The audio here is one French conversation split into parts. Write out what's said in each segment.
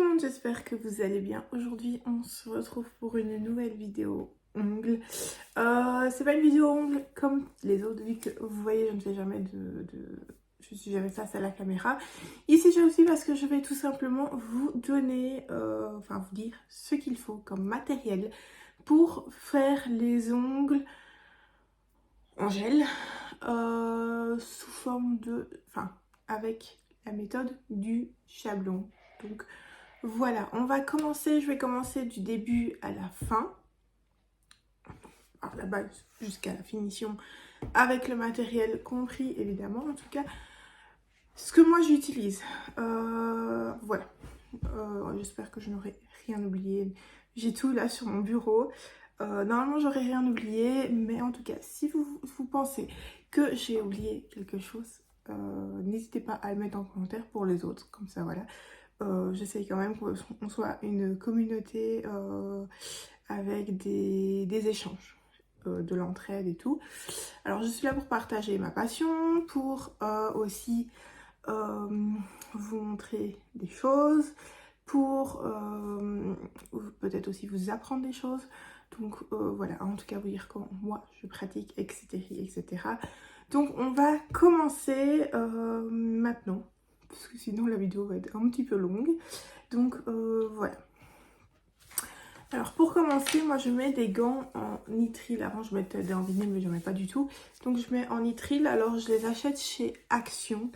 monde, j'espère que vous allez bien. Aujourd'hui, on se retrouve pour une nouvelle vidéo ongles. C'est pas une vidéo ongles comme les autres, vu que vous voyez, je ne fais jamais je suis jamais face à la caméra. Ici, je suis parce que je vais tout simplement vous donner, vous dire ce qu'il faut comme matériel pour faire les ongles en gel, sous forme avec la méthode du chablon. Donc voilà, je vais commencer du début à la fin, alors la base jusqu'à la finition, avec le matériel compris évidemment, en tout cas ce que moi j'utilise. Voilà, j'espère que je n'aurai rien oublié. J'ai tout là sur mon bureau. Normalement j'aurais rien oublié, mais en tout cas si vous pensez que j'ai oublié quelque chose, n'hésitez pas à le mettre en commentaire pour les autres, comme ça voilà. J'essaye quand même qu'on soit une communauté avec des échanges, de l'entraide et tout. Alors je suis là pour partager ma passion, pour aussi vous montrer des choses, pour peut-être aussi vous apprendre des choses. Donc voilà, en tout cas vous dire comment moi je pratique, etc. etc. Donc on va commencer maintenant, parce que sinon la vidéo va être un petit peu longue. Donc voilà. Alors pour commencer, moi je mets des gants en nitrile. Avant je mettais des en vinyle, mais je mets pas du tout. Donc je mets en nitrile. Alors je les achète chez Action.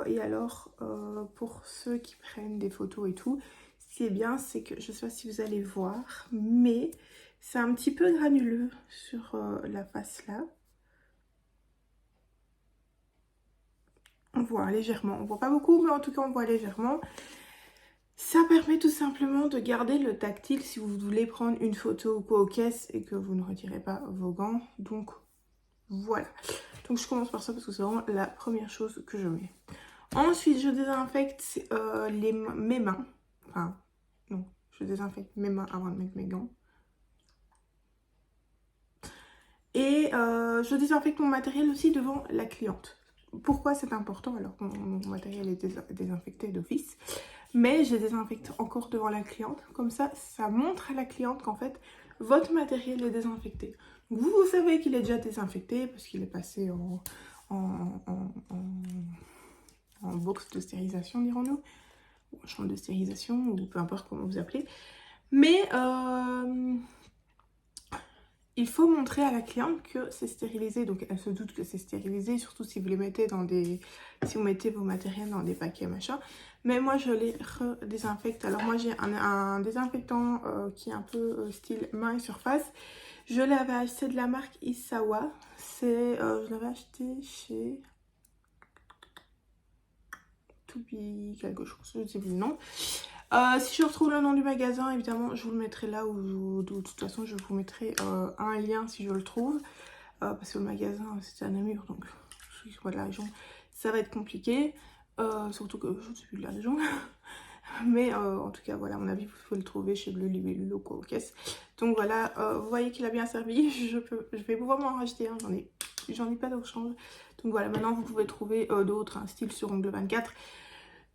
Et alors pour ceux qui prennent des photos et tout, ce qui est bien, c'est que je sais pas si vous allez voir, mais c'est un petit peu granuleux sur la face là. On voit légèrement, on voit pas beaucoup, mais en tout cas on voit légèrement. Ça permet tout simplement de garder le tactile si vous voulez prendre une photo ou quoi aux caisses et que vous ne retirez pas vos gants. Donc voilà. Donc je commence par ça parce que c'est vraiment la première chose que je mets. Ensuite je désinfecte mes mains. Enfin non, je désinfecte mes mains avant de mettre mes gants. Et je désinfecte mon matériel aussi devant la cliente. Pourquoi c'est important alors que mon matériel est désinfecté d'office? Mais je les désinfecte encore devant la cliente. Comme ça, ça montre à la cliente qu'en fait, votre matériel est désinfecté. Vous savez qu'il est déjà désinfecté parce qu'il est passé en box de stérilisation, dirons-nous. Ou en chambre de stérilisation, ou peu importe comment vous appelez. Mais il faut montrer à la cliente que c'est stérilisé. Donc elle se doute que c'est stérilisé, surtout si vous les mettez si vous mettez vos matériels dans des paquets machin. Mais moi je les redésinfecte. Alors moi j'ai un désinfectant qui est un peu style main et surface. Je l'avais acheté de la marque Isawa. Je l'avais acheté chez Toubi quelque chose, je ne sais plus le nom. Si je retrouve le nom du magasin, évidemment, je vous le mettrai là, ou de toute façon, je vous mettrai un lien si je le trouve. Parce que le magasin, c'est à Namur, donc je suis pas de la région, ça va être compliqué. Surtout que je ne suis plus de la région. Mais en tout cas, voilà, à mon avis, vous pouvez le trouver chez Bleu Libellule ou quoi aux caisses. Donc voilà, vous voyez qu'il a bien servi. Je vais pouvoir m'en racheter, hein, j'en ai pas de rechange. Donc voilà, maintenant, vous pouvez trouver d'autres, un style sur Ongle 24.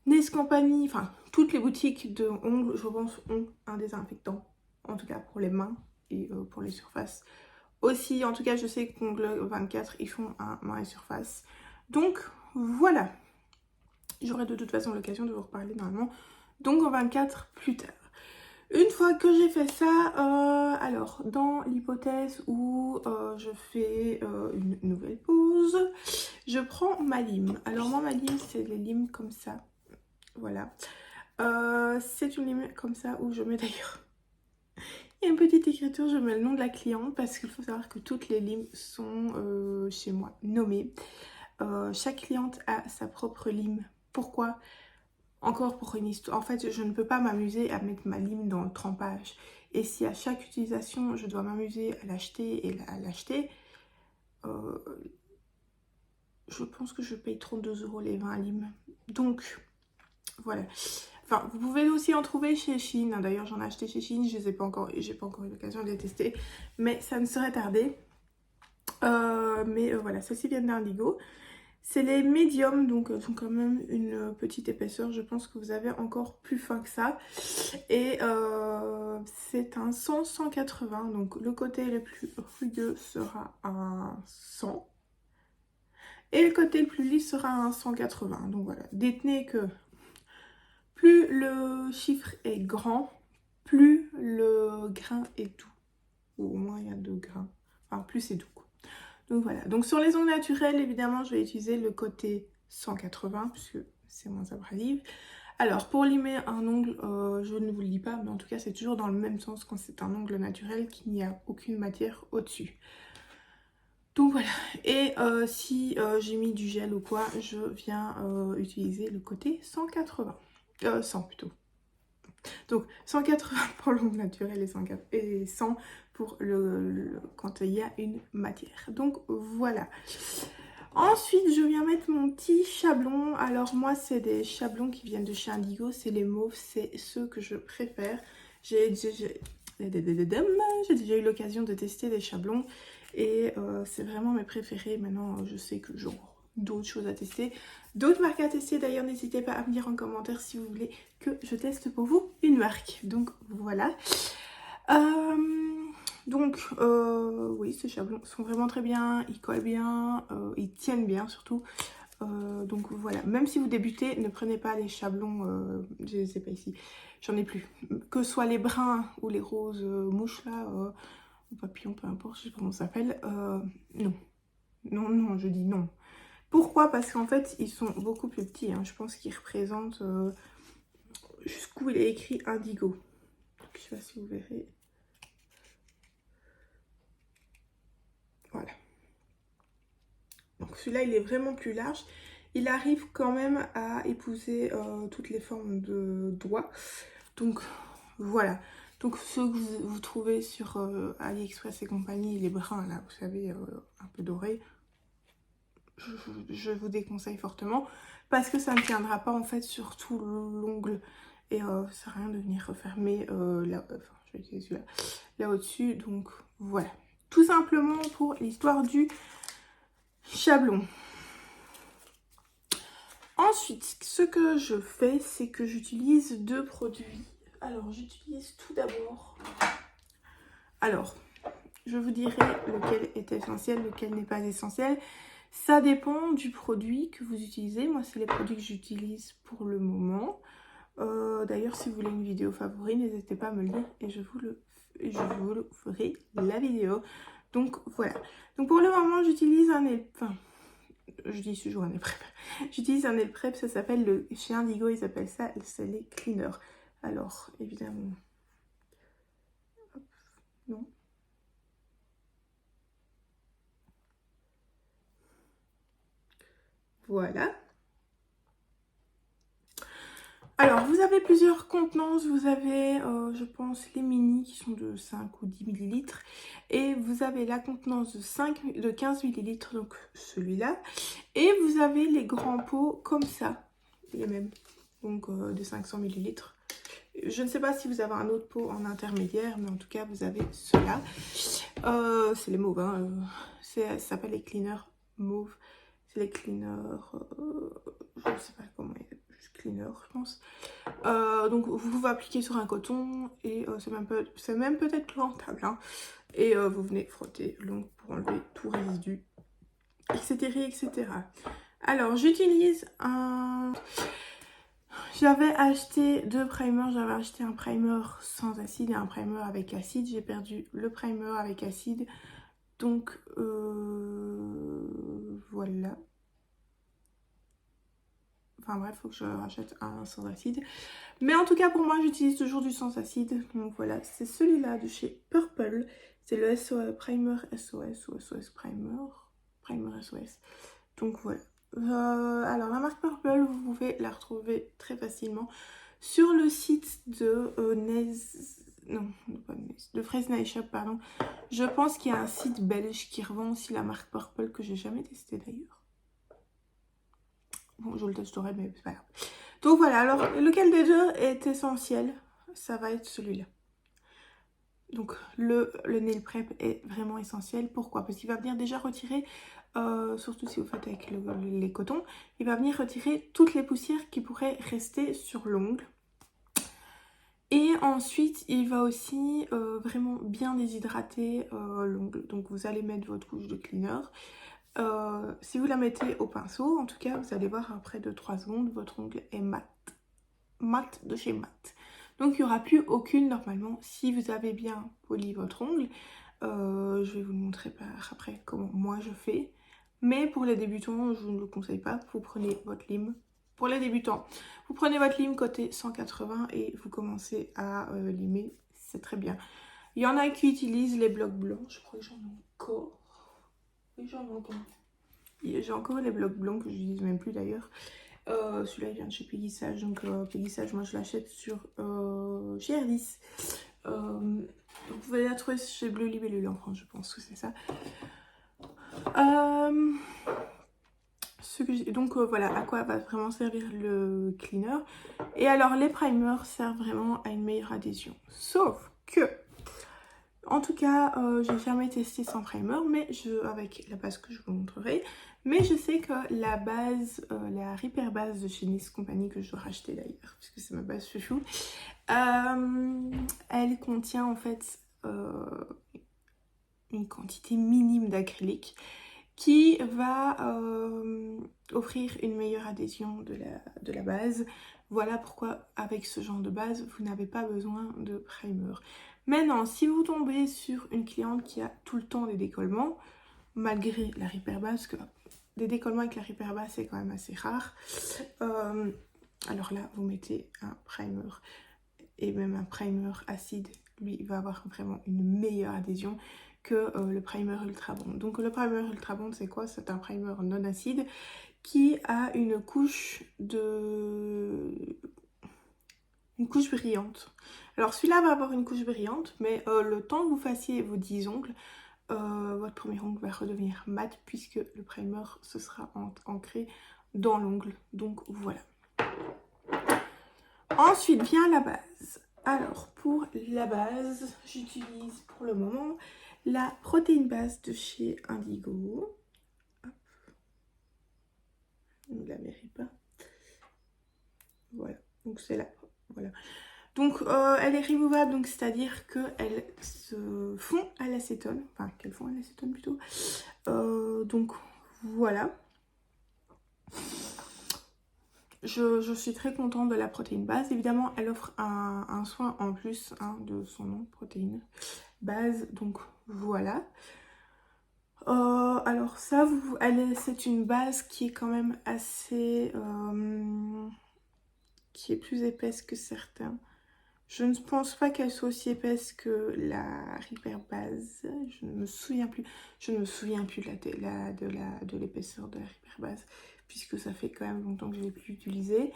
Nails Company, enfin toutes les boutiques de ongles, je pense, ont un désinfectant, en tout cas pour les mains et pour les surfaces. Aussi, en tout cas, je sais qu'Ongle 24, ils font un main et surface. Donc voilà, j'aurai de toute façon l'occasion de vous reparler normalement d'Ongle 24 plus tard. Une fois que j'ai fait ça, alors dans l'hypothèse où je fais une nouvelle pause, je prends ma lime. Alors moi, ma lime, c'est les limes comme ça. Voilà, c'est une lime comme ça où je mets d'ailleurs, il y a une petite écriture, je mets le nom de la cliente parce qu'il faut savoir que toutes les limes sont chez moi nommées. Chaque cliente a sa propre lime. Pourquoi? Encore pour une histoire. En fait, je ne peux pas m'amuser à mettre ma lime dans le trempage. Et si à chaque utilisation, je dois m'amuser à l'acheter et à l'acheter, je pense que je paye 32 € les 20 limes. Donc voilà. Enfin, vous pouvez aussi en trouver chez Shein. D'ailleurs, j'en ai acheté chez Shein. Je les ai pas encore, j'ai pas encore eu l'occasion de les tester. Mais ça ne serait tardé. Voilà, celles-ci viennent d'Indigo. C'est les médiums, donc elles ont quand même une petite épaisseur. Je pense que vous avez encore plus fin que ça. Et c'est un 100-180. Donc le côté le plus rugueux sera un 100. Et le côté le plus lisse sera un 180. Donc voilà, détenez que plus le chiffre est grand, plus le grain est doux. Ou au moins il y a 2 grains. Enfin, plus c'est doux. Donc voilà. Donc sur les ongles naturels, évidemment, je vais utiliser le côté 180 puisque c'est moins abrasif. Alors pour limer un ongle, je ne vous le dis pas, mais en tout cas c'est toujours dans le même sens quand c'est un ongle naturel qu'il n'y a aucune matière au-dessus. Donc voilà. Et si j'ai mis du gel ou quoi, je viens utiliser le côté 180. 100 plutôt. Donc 180 pour l'ongle naturel et 100 pour quand il y a une matière. Donc voilà. Ensuite, je viens mettre mon petit chablon. Alors moi, c'est des chablons qui viennent de chez Indigo. C'est les mauves, c'est ceux que je préfère. J'ai déjà eu l'occasion de tester des chablons. Et c'est vraiment mes préférés. Maintenant, je sais que j'aurai d'autres choses à tester. D'autres marques à tester. D'ailleurs, n'hésitez pas à me dire en commentaire si vous voulez que je teste pour vous une marque. Donc voilà. Oui, ces chablons sont vraiment très bien, ils collent bien, ils tiennent bien surtout. Donc voilà, même si vous débutez, ne prenez pas les chablons, je ne sais pas ici, j'en ai plus. Que ce soit les bruns ou les roses mouches là, ou papillons, peu importe, je sais pas comment ça s'appelle, non. Non, je dis non. Pourquoi? Parce qu'en fait, ils sont beaucoup plus petits, hein. Je pense qu'ils représentent jusqu'où il est écrit Indigo. Je sais pas si vous verrez. Voilà. Donc celui-là, il est vraiment plus large. Il arrive quand même à épouser toutes les formes de doigts. Donc voilà. Donc ceux que vous trouvez sur AliExpress et compagnie, les bruns là, vous savez, un peu dorés, je vous déconseille fortement. Parce que ça ne tiendra pas en fait sur tout l'ongle. Et ça sert à rien de venir refermer là, enfin je vais utiliser celui-là, là au-dessus. Donc voilà. Tout simplement pour l'histoire du chablon. Ensuite, ce que je fais, c'est que j'utilise 2 produits. Alors, j'utilise tout d'abord... Alors, je vous dirai lequel est essentiel, lequel n'est pas essentiel. Ça dépend du produit que vous utilisez. Moi, c'est les produits que j'utilise pour le moment. D'ailleurs, si vous voulez une vidéo favori, n'hésitez pas à me le dire et je vous le ferai la vidéo. Donc, voilà. Donc, pour le moment, j'utilise un... Enfin, je dis toujours un nail prep. J'utilise un nail prep, ça s'appelle chez Indigo, ils appellent ça, c'est les cleaners. Alors, évidemment, hop, non. Voilà. Alors, vous avez plusieurs contenances. Vous avez, je pense, les mini qui sont de 5 ou 10 ml. Et vous avez la contenance de 15 ml, donc celui-là. Et vous avez les grands pots comme ça, les mêmes, donc de 500 ml. Je ne sais pas si vous avez un autre pot en intermédiaire, mais en tout cas, vous avez ceux-là. C'est les mauves, hein. Ça s'appelle les cleaners mauves. C'est les cleaners... je ne sais pas comment il est. Juste cleaner, je pense. Donc, vous pouvez appliquer sur un coton. Et c'est même peut-être rentable. Hein. Et vous venez frotter l'ongle pour enlever tout résidu. Etc. etc. Alors, j'utilise un... J'avais acheté 2 primers, j'avais acheté un primer sans acide et un primer avec acide. J'ai perdu le primer avec acide. Donc, voilà. Enfin bref, il faut que je rachète un sans acide. Mais en tout cas, pour moi, j'utilise toujours du sans acide. Donc voilà, c'est celui-là de chez Purple. C'est le Primer SOS ou SOS Primer. Primer SOS. Donc voilà. Alors la marque Purple, vous pouvez la retrouver très facilement sur le site de de Fraise Nail Shop, pardon. Je pense qu'il y a un site belge qui revend aussi la marque Purple que j'ai jamais testé d'ailleurs. Bon, je le testerai, mais c'est pas grave. Donc voilà, alors lequel des deux est essentiel? Ça va être celui-là. Donc le nail prep est vraiment essentiel. Pourquoi? Parce qu'il va venir déjà retirer surtout si vous faites avec les cotons, il va venir retirer toutes les poussières qui pourraient rester sur l'ongle. Et ensuite, il va aussi vraiment bien déshydrater l'ongle. Donc vous allez mettre votre couche de cleaner. Si vous la mettez au pinceau, en tout cas, vous allez voir après 2-3 secondes, votre ongle est mat. Mat de chez mat. Donc il n'y aura plus aucune, normalement, si vous avez bien poli votre ongle. Je vais vous le montrer par après comment moi je fais. Mais pour les débutants, je ne le conseille pas. Vous prenez votre lime. Pour les débutants, vous prenez votre lime côté 180 et vous commencez à limer. C'est très bien. Il y en a qui utilisent les blocs blancs. Je crois que j'en ai encore. Oui, j'en ai encore. J'ai encore les blocs blancs que je n'utilise même plus d'ailleurs. Celui-là il vient de chez Peggy Sage. Donc Peggy Sage, moi je l'achète sur chez Erdis. Vous pouvez la trouver chez Bleu Libellule en France, je pense que c'est ça. Donc voilà à quoi va vraiment servir le cleaner. Et alors les primers servent vraiment à une meilleure adhésion. Sauf que, en tout cas, j'ai jamais testé sans primer, mais avec la base que je vous montrerai. Mais je sais que la base, la Repair base de chez Nice Company, que je dois racheter d'ailleurs, puisque c'est ma base chouchou, elle contient en fait une quantité minime d'acrylique qui va offrir une meilleure adhésion de la base. Voilà pourquoi avec ce genre de base, vous n'avez pas besoin de primer. Maintenant, si vous tombez sur une cliente qui a tout le temps des décollements, malgré la Repair base, que des décollements avec la Repair base c'est quand même assez rare, alors là vous mettez un primer, et même un primer acide, lui va avoir vraiment une meilleure adhésion que le primer Ultra Bond. Donc le primer Ultra Bond c'est quoi? C'est un primer non acide qui a une couche brillante. Alors celui-là va avoir une couche brillante, mais le temps que vous fassiez vos 10 ongles, votre premier ongle va redevenir mat puisque le primer se sera ancré dans l'ongle. Donc voilà. Ensuite vient la base. Alors pour la base, j'utilise pour le moment la protéine base de chez Indigo. Hop. Ne la verrez pas. Voilà, donc c'est là. Voilà. Donc elle est removable, donc c'est-à-dire qu'elle se fond à l'acétone, enfin qu'elle fond à l'acétone plutôt. Donc voilà. Je suis très contente de la protéine base. Évidemment, elle offre un soin en plus de son nom, protéine base. Donc voilà. Alors ça, c'est une base qui est quand même assez... qui est plus épaisse que certains. Je ne pense pas qu'elle soit aussi épaisse que la Repair base. Je ne me souviens plus. Je ne me souviens plus de l'épaisseur de la Repair base, puisque ça fait quand même longtemps que je ne l'ai plus utilisée.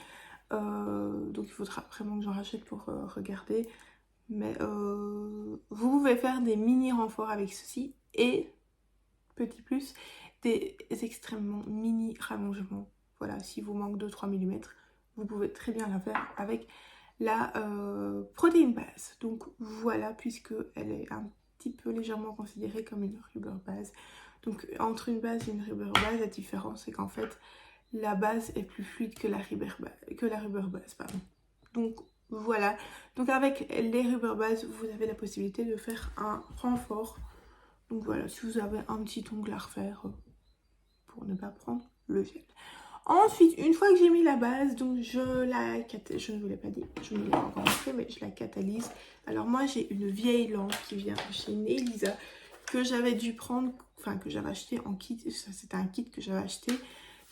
Donc il faudra vraiment que j'en rachète pour regarder. Mais vous pouvez faire des mini renforts avec ceci. Et, petit plus, des extrêmement mini rallongements. Voilà, si vous manque 2-3 mm, vous pouvez très bien la faire avec la protéine base. Donc voilà, puisque elle est un petit peu légèrement considérée comme une rubber base. Donc entre une base et une rubber base, la différence c'est qu'en fait la base est plus fluide que la rubber base, pardon. Donc voilà, donc avec les rubber bases vous avez la possibilité de faire un renfort. Donc voilà, si vous avez un petit ongle à refaire pour ne pas prendre le gel. Ensuite, une fois que j'ai mis la base, donc je ne vous l'ai pas dit, je ne l'ai pas encore montré, mais je la catalyse. Alors moi, j'ai une vieille lampe qui vient de chez Nelisa, que j'avais dû prendre, enfin que j'avais acheté en kit. C'était un kit que j'avais acheté.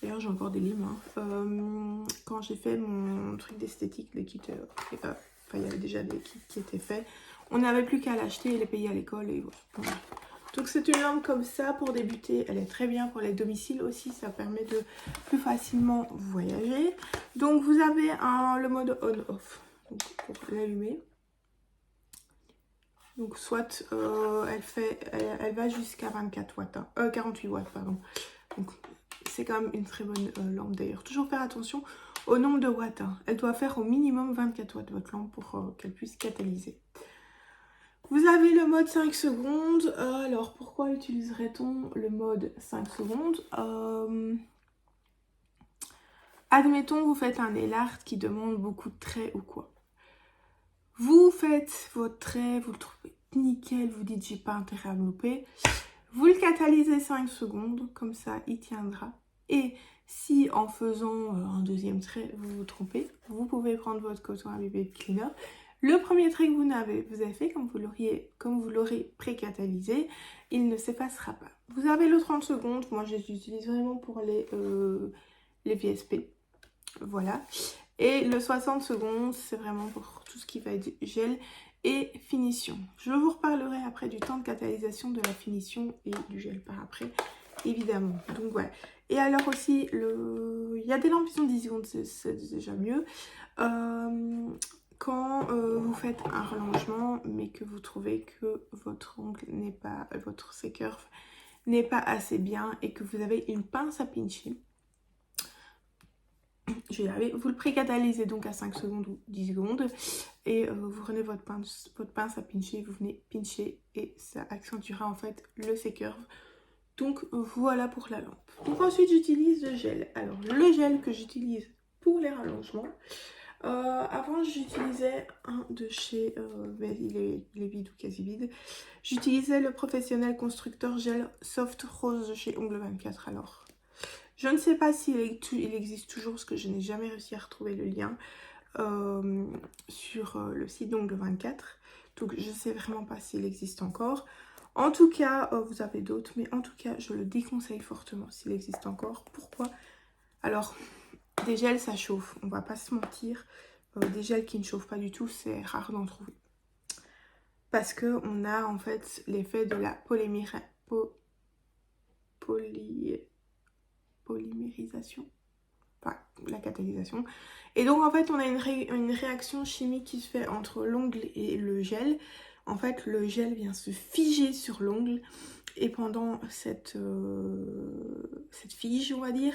D'ailleurs, j'ai encore des limes. Quand j'ai fait mon truc d'esthétique, les kits, enfin, il y avait déjà des kits qui étaient faits. On n'avait plus qu'à l'acheter et les payer à l'école et voilà. Donc c'est une lampe comme ça pour débuter, elle est très bien pour les domiciles aussi, ça permet de plus facilement voyager. Donc vous avez le mode on-off pour l'allumer. Donc soit elle va jusqu'à 24 watts, 48 watts pardon. Donc c'est quand même une très bonne lampe d'ailleurs. Toujours faire attention au nombre de watts. Elle doit faire au minimum 24 watts votre lampe pour qu'elle puisse catalyser. Vous avez le mode 5 secondes. Alors, pourquoi utiliserait-on le mode 5 secondes? Admettons, vous faites un nail art qui demande beaucoup de traits ou quoi. Vous faites votre trait, vous le trouvez nickel, vous dites j'ai pas intérêt à me louper. Vous le catalysez 5 secondes, comme ça il tiendra. Et si en faisant un deuxième trait, vous vous trompez, vous pouvez prendre votre coton à BB Cleaner. Le premier trait que vous avez fait, comme vous l'aurez pré-catalysé, il ne s'effacera pas. Vous avez le 30 secondes, moi je les utilise vraiment pour les VSP. Voilà. Et le 60 secondes, c'est vraiment pour tout ce qui va être gel et finition. Je vous reparlerai après du temps de catalysation, de la finition et du gel par après, évidemment. Donc voilà. Et alors aussi, il y a des lampes qui sont 10 secondes, c'est déjà mieux. Quand vous faites un rallongement, mais que vous trouvez que votre ongle n'est pas, votre C-curve n'est pas assez bien et que vous avez une pince à pincher, je vais y arriver. Vous le pré-catalysez donc à 5 secondes ou 10 secondes et vous prenez votre pince à pincher, vous venez pincher et ça accentuera en fait le C-curve. Donc voilà pour la lampe. Donc ensuite j'utilise le gel. Alors le gel que j'utilise pour les rallongements, avant j'utilisais un de chez, mais il est vide ou quasi vide. J'utilisais le Professionnel Constructeur Gel Soft Rose de chez Ongle 24. Alors je ne sais pas s'il existe toujours parce que je n'ai jamais réussi à retrouver le lien sur le site d'Ongle 24. Donc je ne sais vraiment pas s'il existe encore. En tout cas, vous avez d'autres, mais en tout cas, je le déconseille fortement s'il existe encore. Pourquoi? Alors, des gels, ça chauffe, on va pas se mentir. Des gels qui ne chauffent pas du tout, c'est rare d'en trouver. Parce qu'on a en fait l'effet de la polymérisation, enfin la catalysation. Et donc en fait on a une réaction chimique qui se fait entre l'ongle et le gel. En fait le gel vient se figer sur l'ongle et pendant cette fige, on va dire,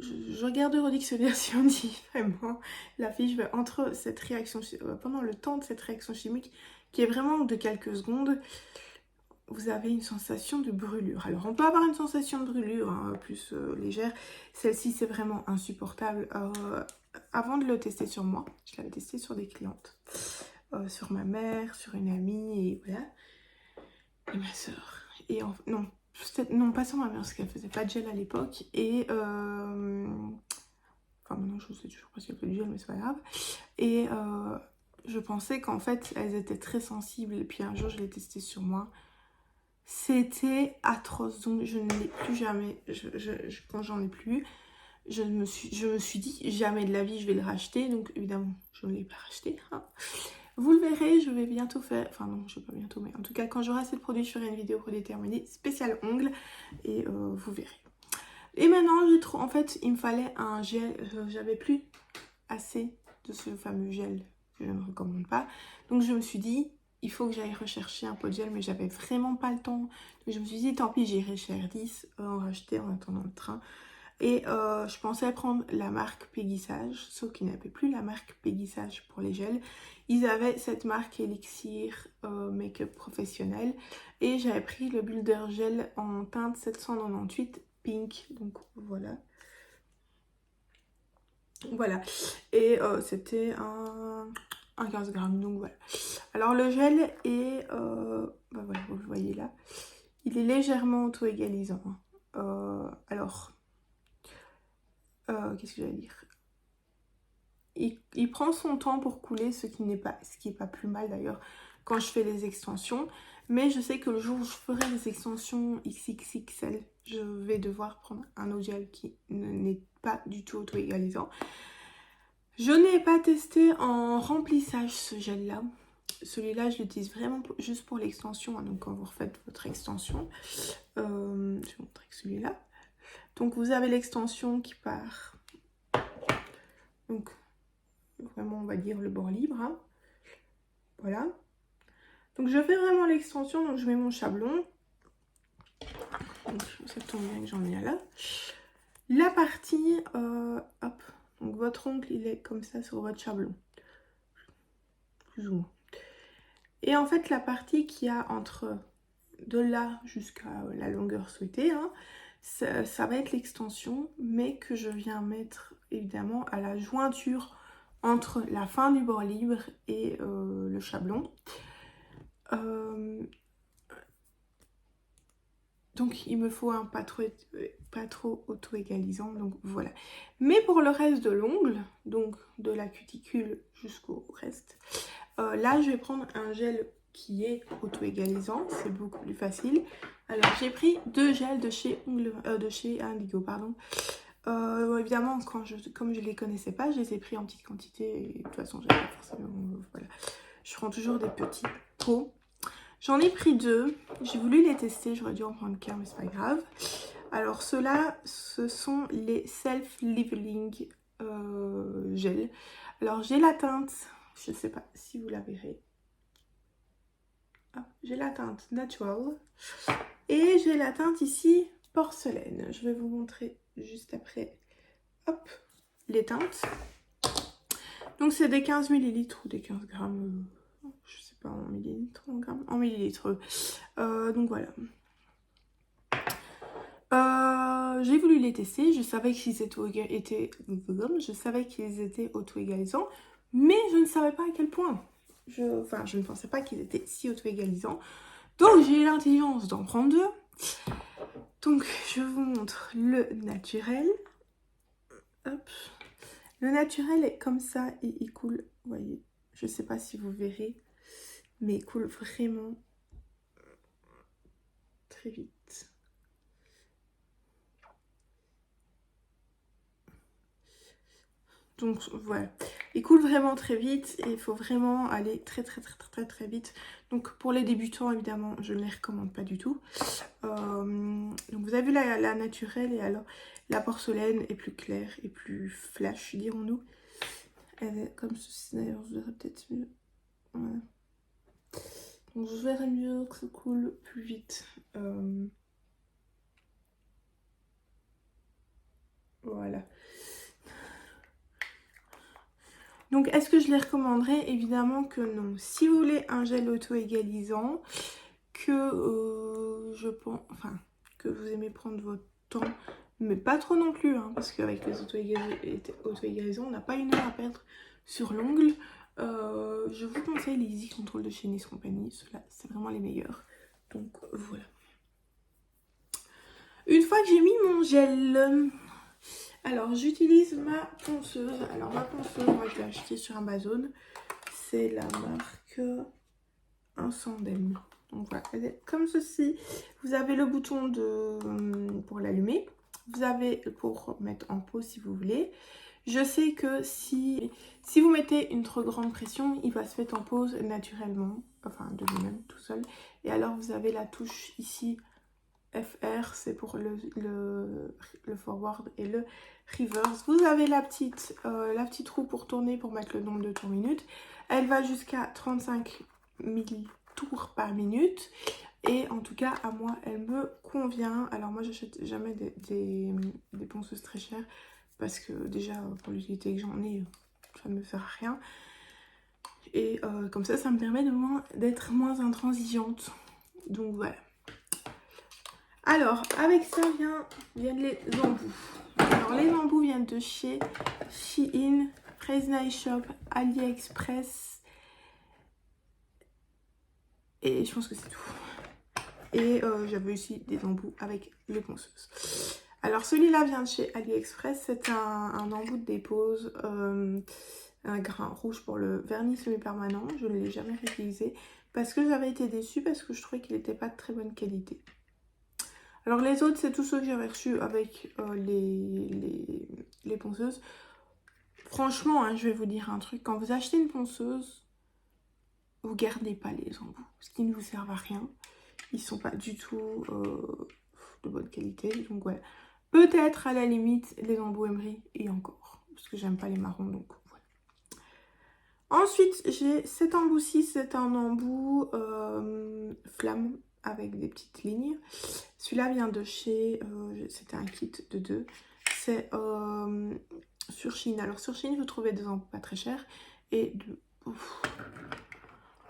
je regarde au dictionnaire si on dit vraiment la fige entre cette réaction, pendant le temps de cette réaction chimique qui est vraiment de quelques secondes, vous avez une sensation de brûlure. Alors on peut avoir une sensation de brûlure plus légère. Celle-ci c'est vraiment insupportable. Avant de le tester sur moi, je l'avais testé sur des clientes. Sur ma mère, sur une amie et voilà. Et ma soeur. Et non, pas sur ma mère parce qu'elle faisait pas de gel à l'époque. Et enfin maintenant je sais toujours pas si elle fait du gel mais c'est pas grave. Et je pensais qu'en fait elles étaient très sensibles. Et puis un jour je l'ai testé sur moi. C'était atroce, donc je ne l'ai plus jamais. Quand j'en ai plus, je me suis dit jamais de la vie je vais le racheter. Donc évidemment, je ne l'ai pas racheté. Hein. Vous le verrez, je vais bientôt faire. Enfin, non, je ne vais pas bientôt, mais en tout cas, quand j'aurai assez de produits, je ferai une vidéo prédéterminée spéciale ongles et vous verrez. Et maintenant, j'ai trop. En fait, il me fallait un gel. J'avais plus assez de ce fameux gel que je ne recommande pas. Donc, je me suis dit. Il faut que j'aille rechercher un pot de gel, mais j'avais vraiment pas le temps. Donc je me suis dit, tant pis, j'irai chez R10 en racheter en attendant le train. Et je pensais prendre la marque Peggy Sage, sauf qu'ils n'avaient plus la marque Peggy Sage pour les gels. Ils avaient cette marque Elixir Make-up Professionnel. Et j'avais pris le Builder Gel en teinte 798 Pink. Donc voilà. Voilà. Et c'était un 15 grammes, donc voilà. Alors le gel est, bah voilà, vous le voyez là, il est légèrement auto-égalisant. Alors, qu'est-ce que j'allais dire? Il prend son temps pour couler, ce qui n'est pas plus mal d'ailleurs quand je fais les extensions. Mais je sais que le jour où je ferai les extensions XXXL, je vais devoir prendre un eau gel qui n'est pas du tout auto-égalisant. Je n'ai pas testé en remplissage ce gel là. Celui-là je l'utilise vraiment juste pour l'extension, hein, donc quand vous refaites votre extension. Je vais vous montrer que celui-là. Donc vous avez l'extension qui part. Donc vraiment on va dire le bord libre. Hein. Voilà. Donc je fais vraiment l'extension, donc je mets mon chablon. Donc ça tombe bien que j'en ai là. La partie, hop, donc votre ongle il est comme ça sur votre chablon. Plus ou moins. Et en fait, la partie qu'il y a entre de là jusqu'à la longueur souhaitée, hein, ça va être l'extension, mais que je viens mettre évidemment à la jointure entre la fin du bord libre et le chablon. Donc il me faut un pas trop auto-égalisant, donc voilà. Mais pour le reste de l'ongle, donc de la cuticule jusqu'au reste, là je vais prendre un gel qui est auto-égalisant, c'est beaucoup plus facile. Alors j'ai pris 2 gels de chez Indigo, pardon. Évidemment, comme je les connaissais pas, je les ai pris en petite quantité et de toute façon j'avais pas forcément, voilà. Je prends toujours des petits pots. J'en ai pris 2, j'ai voulu les tester, j'aurais dû en prendre qu'un mais c'est pas grave. Alors ceux-là, ce sont les Self Leveling Gel. Alors j'ai la teinte, je sais pas si vous la verrez. J'ai la teinte Natural et j'ai la teinte ici Porcelaine. Je vais vous montrer juste après, hop, les teintes. Donc c'est des 15 ml ou des 15 grammes, je sais pas en millilitres ou en grammes, en millilitres. Donc voilà. J'ai voulu les tester, je savais qu'ils étaient auto-égalisants, mais je ne savais pas à quel point. Je ne pensais pas qu'ils étaient si auto-égalisants. Donc j'ai eu l'intelligence d'en prendre 2. Donc je vous montre le naturel. Hop. Le naturel est comme ça et il coule, vous voyez, je ne sais pas si vous verrez, mais il coule vraiment très vite. Donc voilà, il coule vraiment très vite et il faut vraiment aller très vite. Donc pour les débutants évidemment je ne les recommande pas du tout. Donc vous avez vu la naturelle et alors la porcelaine est plus claire et plus flash dirons-nous. Elle est comme ceci d'ailleurs, je verrai peut-être mieux. Voilà. Donc je verrai mieux que ça coule plus vite. Voilà. Donc, est-ce que je les recommanderais? Évidemment que non. Si vous voulez un gel auto-égalisant, que je pense, enfin, que vous aimez prendre votre temps, mais pas trop non plus, hein, parce qu'avec les auto-égalisants, on n'a pas 1 heure à perdre sur l'ongle. Je vous conseille les Easy Control de chez Nice Company. Ceux-là, c'est vraiment les meilleurs. Donc, voilà. Une fois que j'ai mis mon gel... Alors, j'utilise ma ponceuse. Alors, ma ponceuse, moi, je l'ai achetée sur Amazon. C'est la marque Incendem. Donc, voilà, elle est comme ceci. Vous avez le bouton pour l'allumer. Vous avez pour mettre en pause si vous voulez. Je sais que si vous mettez une trop grande pression, il va se mettre en pause naturellement. Enfin, de lui-même, tout seul. Et alors, vous avez la touche ici. FR, c'est pour le forward et le reverse. Vous avez la petite roue pour tourner, pour mettre le nombre de tours minutes. Elle va jusqu'à 35 millitours par minute. Et en tout cas, à moi, elle me convient. Alors moi, j'achète jamais des ponceuses très chères. Parce que déjà, pour l'utilité que j'en ai, ça ne me sert à rien. Et comme ça me permet d'être moins intransigeante. Donc voilà. Alors, avec ça viennent les embouts. Alors, les embouts viennent de chez Shein, Praise Nice Shop, AliExpress. Et je pense que c'est tout. Et j'avais aussi des embouts avec les ponceuses. Alors, celui-là vient de chez AliExpress. C'est un embout de dépose, un grain rouge pour le vernis semi-permanent. Je ne l'ai jamais réutilisé parce que j'avais été déçue parce que je trouvais qu'il n'était pas de très bonne qualité. Alors les autres, c'est tous ceux que j'avais reçus avec les ponceuses. Franchement, hein, je vais vous dire un truc. Quand vous achetez une ponceuse, vous gardez pas les embouts. Parce qu'ils ne vous servent à rien. Ils sont pas du tout de bonne qualité. Donc voilà. Peut-être à la limite les embouts Emery et encore. Parce que j'aime pas les marrons. Donc voilà. Ensuite, j'ai cet embout-ci. C'est un embout flamme avec des petites lignes. Celui-là vient de chez, c'était un kit de 2. C'est sur Shein. Alors sur Shein, vous trouvez des embouts pas très chers et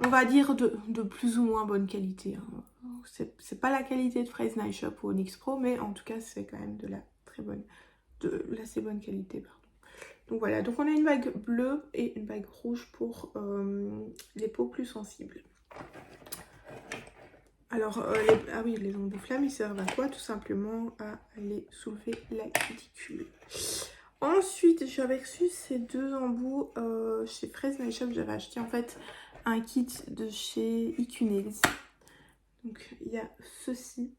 on va dire de plus ou moins bonne qualité. Hein. C'est pas la qualité de Fraise Night Shop ou Onyx Pro, mais en tout cas, c'est quand même de la très bonne, de l'assez bonne qualité, pardon. Donc voilà, donc on a une bague bleue et une bague rouge pour les peaux plus sensibles. Alors, ah oui, les embouts flammes, ils servent à quoi? Tout simplement à aller soulever la cuticule. Ensuite, j'avais reçu ces deux embouts chez Fraise Night Shop. J'avais acheté en fait un kit de chez IQ Nails. Donc, il y a ceci.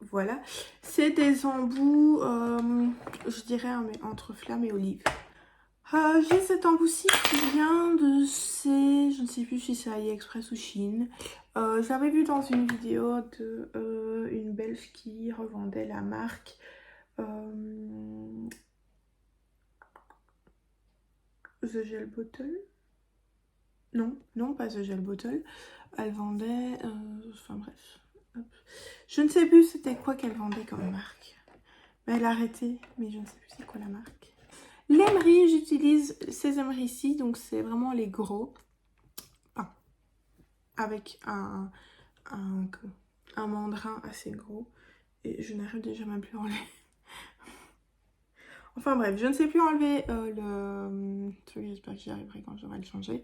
Voilà, c'est des embouts, je dirais, entre flamme et olive. J'ai cet embout-ci qui vient de chez, je ne sais plus si c'est AliExpress ou Chine. J'avais vu dans une vidéo de une Belge qui revendait la marque The Gel Bottle. Non, non, pas The Gel Bottle. Elle vendait, enfin bref. Hop. Je ne sais plus c'était quoi qu'elle vendait comme marque. Mais elle a arrêté, mais je ne sais plus c'est quoi la marque. L'emery, j'utilise ces emery-ci, donc c'est vraiment les gros. Enfin, avec un mandrin assez gros. Et je n'arrive déjà même plus à enlever. Enfin bref, je ne sais plus enlever le truc, j'espère que j'y arriverai quand j'aurai le changer.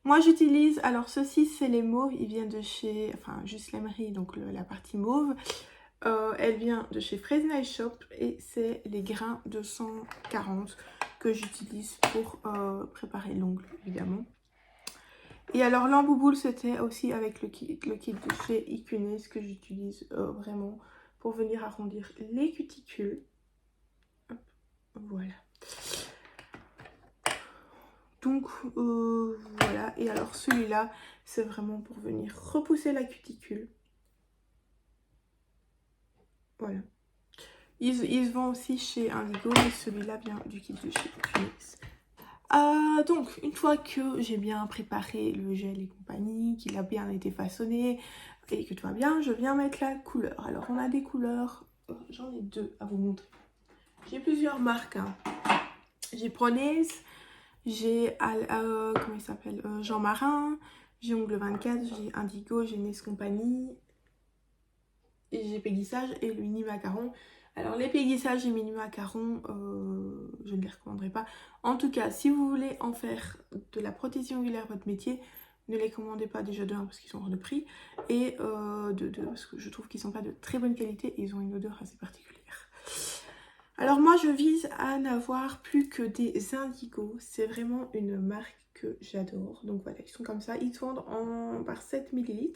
Moi j'utilise, alors ceux-ci c'est les mauves, ils viennent de chez, enfin juste l'emery, donc la partie mauve. Elle vient de chez Fraise Night Shop et c'est les grains 240 que j'utilise pour préparer l'ongle évidemment. Et alors l'embouboule c'était aussi avec le kit de chez IQ Nails que j'utilise vraiment pour venir arrondir les cuticules. Hop, voilà. Donc voilà, et alors celui-là c'est vraiment pour venir repousser la cuticule. Voilà. Ils se vendent aussi chez Indigo, mais celui-là vient du kit de chez Phoenix. Donc, une fois que j'ai bien préparé le gel et compagnie, qu'il a bien été façonné et que tout va bien, je viens mettre la couleur. Alors, on a des couleurs, j'en ai deux à vous montrer. J'ai plusieurs marques. Hein. J'ai Pronaise, j'ai, comment il s'appelle, Jean Marin, j'ai Ongle 24, j'ai Indigo, j'ai Nes Compagnie, et j'ai Péguissage et le mini macaron. Alors les péguissages et mini macarons, je ne les recommanderais pas. En tout cas, si vous voulez en faire de la protection oculaire votre métier, ne les commandez pas déjà de 1 parce qu'ils sont hors de prix. Et de 2 parce que je trouve qu'ils sont pas de très bonne qualité et ils ont une odeur assez particulière. Alors moi je vise à n'avoir plus que des Indigo. C'est vraiment une marque que j'adore. Donc voilà, ils sont comme ça. Ils se vendent par 7 ml.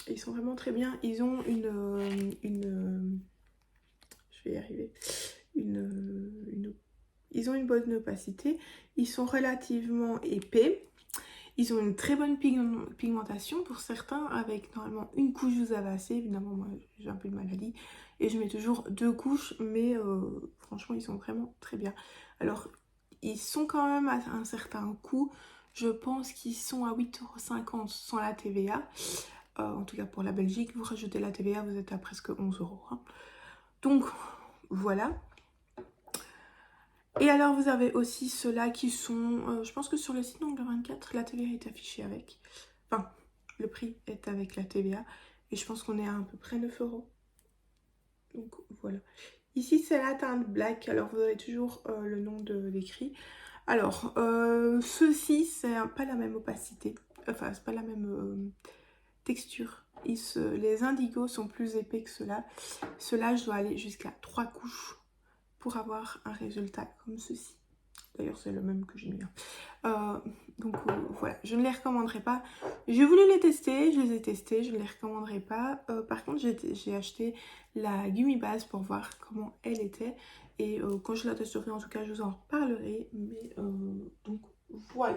Ils sont vraiment très bien. Ils ont je vais y arriver. Ils ont une bonne opacité. Ils sont relativement épais. Ils ont une très bonne pigmentation pour certains, avec normalement une couche vous avez évidemment moi j'ai un peu de maladie et je mets toujours 2 couches, mais franchement ils sont vraiment très bien. Alors ils sont quand même à un certain coût, je pense qu'ils sont à 8,50 € sans la TVA, en tout cas pour la Belgique. Vous rajoutez la TVA, vous êtes à presque 11 €. Hein. Donc voilà. Et alors vous avez aussi ceux-là qui sont, je pense que sur le site Ongle 24, la TVA est affichée avec. Enfin, le prix est avec la TVA. Et je pense qu'on est à peu près 9 €. Donc voilà. Ici c'est la teinte black, alors vous avez toujours le nom de l'écrit. Alors, ceux-ci, c'est pas la même opacité. Enfin, c'est pas la même texture. Les indigos sont plus épais que ceux-là. Ceux-là, je dois aller jusqu'à 3 couches pour avoir un résultat comme ceci. D'ailleurs, c'est le même que j'ai mis. Donc voilà, je ne les recommanderais pas. J'ai voulu les tester, je les ai testés, je ne les recommanderais pas. Par contre, j'ai acheté la Gummy Base pour voir comment elle était. Et quand je la testerai, en tout cas, je vous en reparlerai. Mais donc voilà.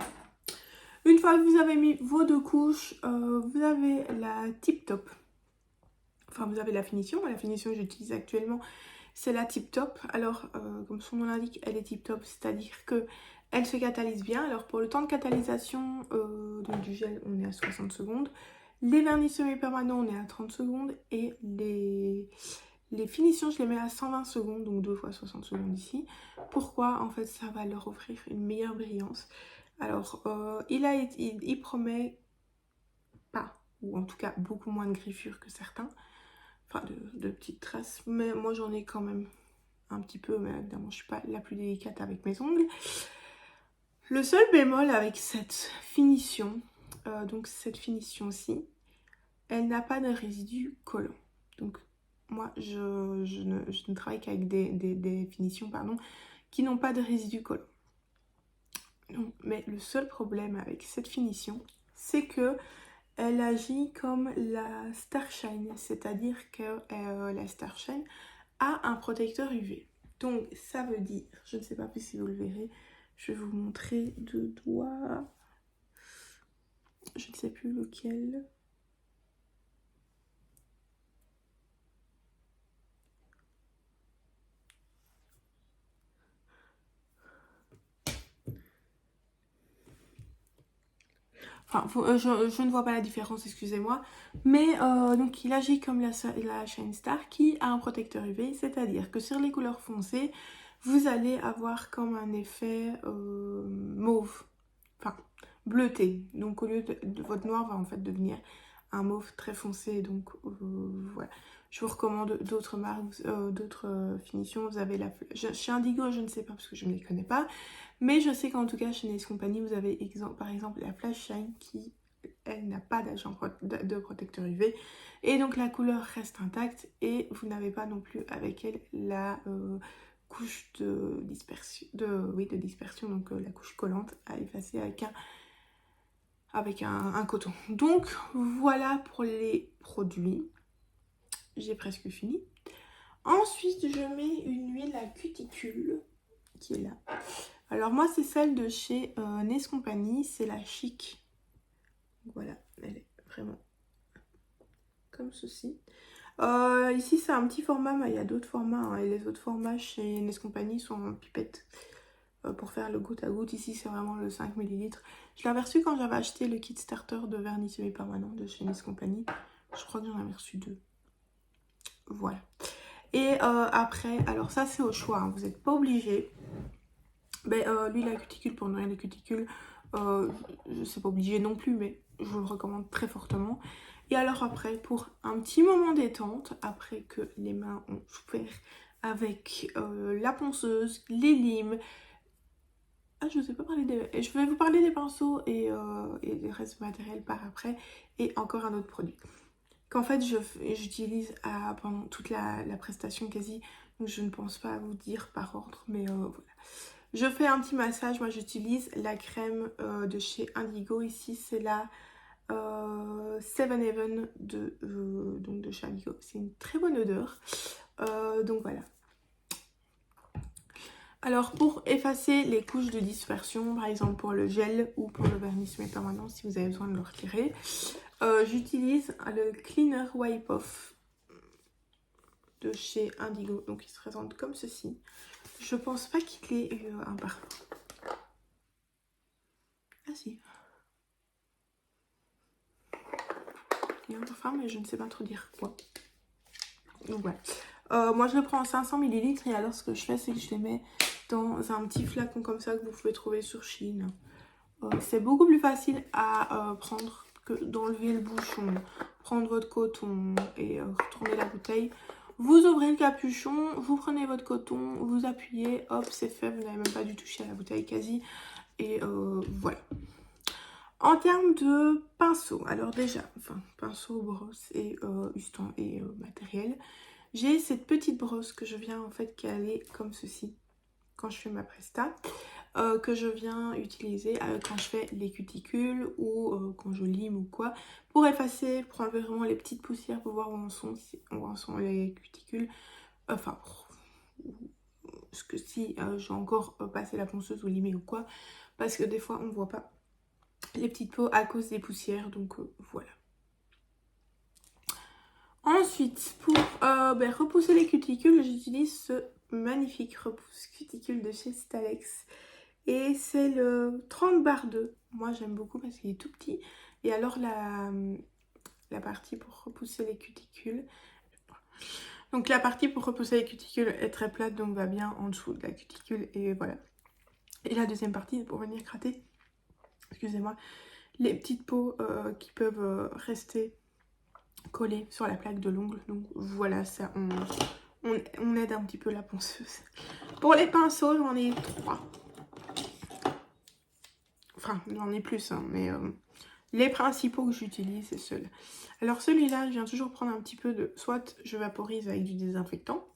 Une fois que vous avez mis vos 2 couches, vous avez la Tip Top. Enfin, vous avez la finition. La finition que j'utilise actuellement, c'est la Tip Top. Alors, comme son nom l'indique, elle est Tip Top, c'est-à-dire que elle se catalyse bien. Alors, pour le temps de catalysation du gel, on est à 60 secondes. Les vernis semi-permanents, on est à 30 secondes. Et les finitions, je les mets à 120 secondes, donc 2 fois 60 secondes ici. Pourquoi? En fait, ça va leur offrir une meilleure brillance. Alors, il promet pas, ou en tout cas beaucoup moins de griffures que certains. Enfin, de petites traces. Mais moi, j'en ai quand même un petit peu, mais évidemment, je suis pas la plus délicate avec mes ongles. Le seul bémol avec cette finition, donc cette finition-ci, elle n'a pas de résidu collant. Donc, moi, je ne travaille qu'avec des finitions, pardon, qui n'ont pas de résidu collant. Donc, mais le seul problème avec cette finition, c'est que elle agit comme la Starshine, c'est-à-dire que la Starshine a un protecteur UV. Donc, ça veut dire, je ne sais pas plus si vous le verrez, je vais vous montrer deux doigts. Je ne sais plus lequel. Enfin, je ne vois pas la différence, excusez-moi. Mais donc, il agit comme la Shine Star qui a un protecteur UV, c'est-à-dire que sur les couleurs foncées, vous allez avoir comme un effet mauve, enfin bleuté. Donc, au lieu de votre noir va en fait devenir un mauve très foncé. Donc, voilà. Je vous recommande d'autres marques, d'autres finitions. Vous avez chez Indigo, je ne sais pas parce que je ne les connais pas. Mais je sais qu'en tout cas, chez Company, vous avez par exemple la Flash Shine qui, elle, n'a pas d'agent de protecteur UV. Et donc, la couleur reste intacte et vous n'avez pas non plus avec elle la couche de dispersion, donc la couche collante à effacer avec un coton. Donc, voilà pour les produits. J'ai presque fini. Ensuite, je mets une huile à cuticule qui est là. Alors moi, c'est celle de chez Company, c'est la Chic. Voilà, elle est vraiment comme ceci. Ici, c'est un petit format, mais il y a d'autres formats. Hein, et les autres formats chez Company sont en pipette pour faire le goutte à goutte. Ici, c'est vraiment le 5 ml. Je l'avais reçu quand j'avais acheté le kit starter de vernis semi-permanent de chez Company. Je crois que j'en avais reçu 2. Voilà. Et après, alors ça, c'est au choix. Hein, vous n'êtes pas obligé. L'huile à cuticule pour nourrir les cuticules, c'est pas obligé non plus, mais je vous le recommande très fortement. Et alors après, pour un petit moment détente, après que les mains ont souffert avec la ponceuse, les limes, je vais vous parler des pinceaux et des restes matériels par après, et encore un autre produit qu'en fait j'utilise pendant toute la prestation quasi, donc je ne pense pas vous dire par ordre, mais voilà. Je fais un petit massage, moi j'utilise la crème de chez Indigo, ici c'est la Seven Heaven donc de chez Indigo, c'est une très bonne odeur, donc voilà. Alors pour effacer les couches de dispersion, par exemple pour le gel ou pour le vernis semi-permanent, si vous avez besoin de le retirer, j'utilise le Cleaner Wipe Off de chez Indigo, donc il se présente comme ceci. Je pense pas qu'il ait un parfum. Ah si. Il y a un parfum, mais je ne sais pas trop dire quoi. Donc voilà. Moi je le prends en 500 ml et alors ce que je fais, c'est que je les mets dans un petit flacon comme ça que vous pouvez trouver sur Shein. C'est beaucoup plus facile à prendre que d'enlever le bouchon, prendre votre coton et retourner la bouteille. Vous ouvrez le capuchon, vous prenez votre coton, vous appuyez, hop, c'est fait, vous n'avez même pas dû toucher à la bouteille quasi. Et voilà. En termes de pinceau, alors déjà, pinceau, brosse et matériel, j'ai cette petite brosse que je viens en fait caler comme ceci quand je fais ma presta, que je viens utiliser quand je fais les cuticules ou quand je lime ou quoi, pour effacer, pour enlever vraiment les petites poussières, pour voir où en sont les cuticules, ce que si j'ai encore passé la ponceuse ou limé ou quoi, parce que des fois on voit pas les petites peaux à cause des poussières, donc voilà. Ensuite, pour repousser les cuticules, j'utilise ce magnifique repousse cuticule de chez Stalex. Et c'est le 30/2. Moi j'aime beaucoup parce qu'il est tout petit. Et alors la partie pour repousser les cuticules. Donc la partie pour repousser les cuticules est très plate, donc va bien en dessous de la cuticule et voilà. Et la deuxième partie pour venir gratter, excusez-moi, les petites peaux qui peuvent rester collées sur la plaque de l'ongle. Donc voilà, ça on aide un petit peu la ponceuse. Pour les pinceaux, j'en ai 3. Enfin, j'en ai plus, hein, mais les principaux que j'utilise, c'est ceux-là. Alors celui-là, je viens toujours prendre un petit peu de... Soit je vaporise avec du désinfectant,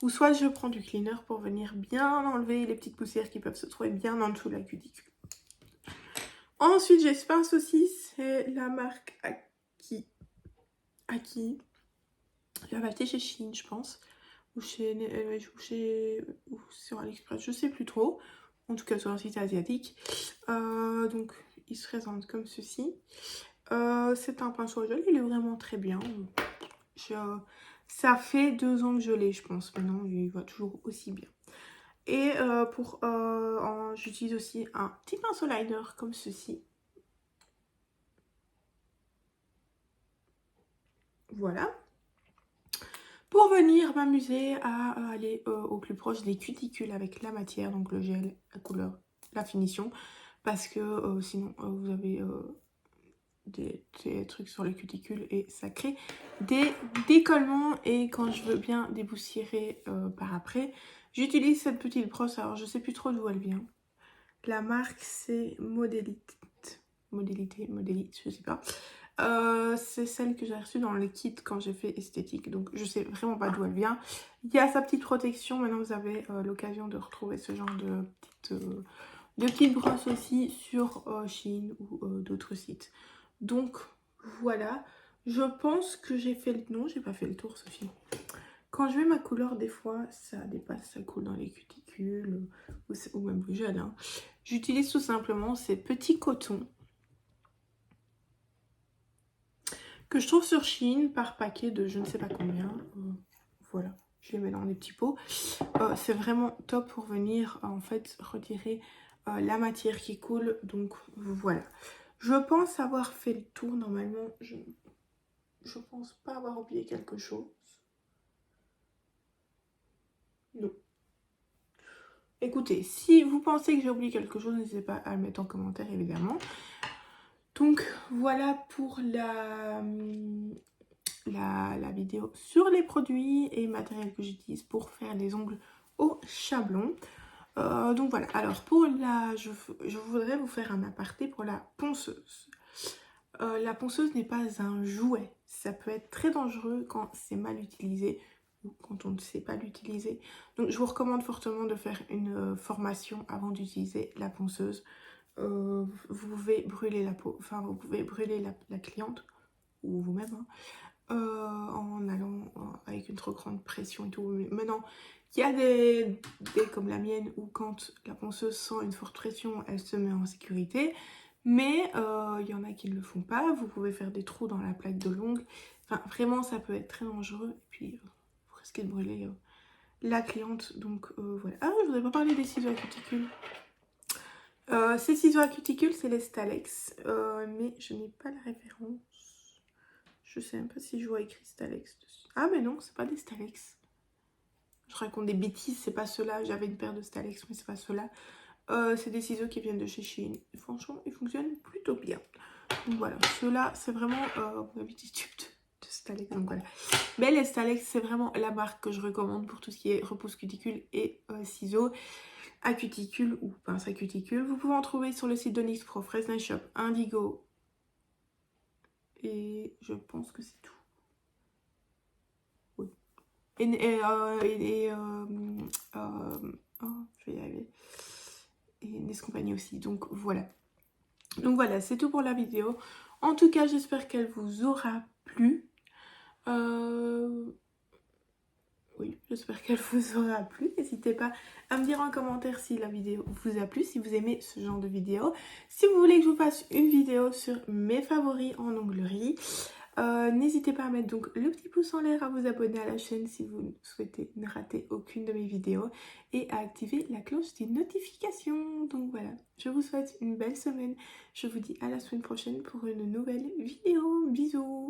ou soit je prends du cleaner pour venir bien enlever les petites poussières qui peuvent se trouver bien en dessous de la cuticule. Ensuite, j'ai ce pince aussi, c'est la marque Aki. Je l'avais acheté chez Shein, je pense. Ou sur AliExpress, je sais plus trop. En tout cas sur un site asiatique. Donc il se présente comme ceci. C'est un pinceau à gel, il est vraiment très bien. Ça fait 2 ans que je l'ai, je pense. Maintenant, il va toujours aussi bien. Et j'utilise aussi un petit pinceau liner comme ceci. Voilà. Pour venir m'amuser à aller au plus proche des cuticules avec la matière, donc le gel, la couleur, la finition. Parce que sinon, vous avez des trucs sur les cuticules et ça crée des décollements. Et quand je veux bien déboussiérer par après, j'utilise cette petite brosse. Alors, je sais plus trop d'où elle vient. La marque, c'est Modélite, je sais pas. C'est celle que j'ai reçue dans le kit quand j'ai fait esthétique, donc je sais vraiment pas d'où elle vient. Il y a sa petite protection, maintenant vous avez l'occasion de retrouver ce genre de petites brosses aussi sur Shein ou d'autres sites. Donc voilà, je pense que j'ai fait le... Non, j'ai pas fait le tour, Sophie. Quand je mets ma couleur, des fois ça dépasse, ça coule dans les cuticules ou même le gel, hein. J'utilise tout simplement ces petits cotons que je trouve sur Shein par paquet de je ne sais pas combien. Voilà, je les mets dans des petits pots. C'est vraiment top pour venir en fait retirer la matière qui coule. Donc voilà. Je pense avoir fait le tour normalement. Je pense pas avoir oublié quelque chose. Non. Écoutez, si vous pensez que j'ai oublié quelque chose, n'hésitez pas à le mettre en commentaire évidemment. Donc voilà pour la vidéo sur les produits et matériel que j'utilise pour faire les ongles au chablon. Donc voilà, alors pour je voudrais vous faire un aparté pour la ponceuse. La ponceuse n'est pas un jouet, ça peut être très dangereux quand c'est mal utilisé ou quand on ne sait pas l'utiliser. Donc je vous recommande fortement de faire une formation avant d'utiliser la ponceuse. Vous pouvez brûler la peau, enfin vous pouvez brûler la cliente ou vous-même, hein, en allant avec une trop grande pression et tout. Mais maintenant, il y a des comme la mienne où quand la ponceuse sent une forte pression, elle se met en sécurité. Mais il y en a qui ne le font pas. Vous pouvez faire des trous dans la plaque de l'ongle. Enfin, vraiment, ça peut être très dangereux. Et puis, vous risquez de brûler la cliente. Donc, voilà. Ah, je voudrais pas parler des ciseaux à cuticule. Ces ciseaux à cuticule, c'est les Stalex. Mais je n'ai pas la référence. Je sais même pas si je vois écrit Stalex dessus. Ah mais non, c'est pas des Stalex. Je raconte des bêtises, c'est pas ceux-là. J'avais une paire de Stalex, mais c'est pas ceux-là. C'est des ciseaux qui viennent de chez Shein. Et franchement, ils fonctionnent plutôt bien. Donc voilà, ceux-là, c'est vraiment mon habitude de Stalex. Donc voilà. Mais les Stalex, c'est vraiment la marque que je recommande pour tout ce qui est repousse cuticule et ciseaux à cuticule ou pince à cuticule. Vous pouvez en trouver sur le site de NYX Pro, Fresnel Shop, Indigo. Et je pense que c'est tout. Oui. Oh, je vais y arriver. Et Nes Compagnie aussi. Donc voilà. Donc voilà, c'est tout pour la vidéo. En tout cas, j'espère qu'elle vous aura plu. Oui, j'espère qu'elle vous aura plu. N'hésitez pas à me dire en commentaire si la vidéo vous a plu, si vous aimez ce genre de vidéo. Si vous voulez que je vous fasse une vidéo sur mes favoris en onglerie, n'hésitez pas à mettre donc le petit pouce en l'air, à vous abonner à la chaîne si vous souhaitez ne rater aucune de mes vidéos et à activer la cloche des notifications. Donc voilà, je vous souhaite une belle semaine. Je vous dis à la semaine prochaine pour une nouvelle vidéo. Bisous!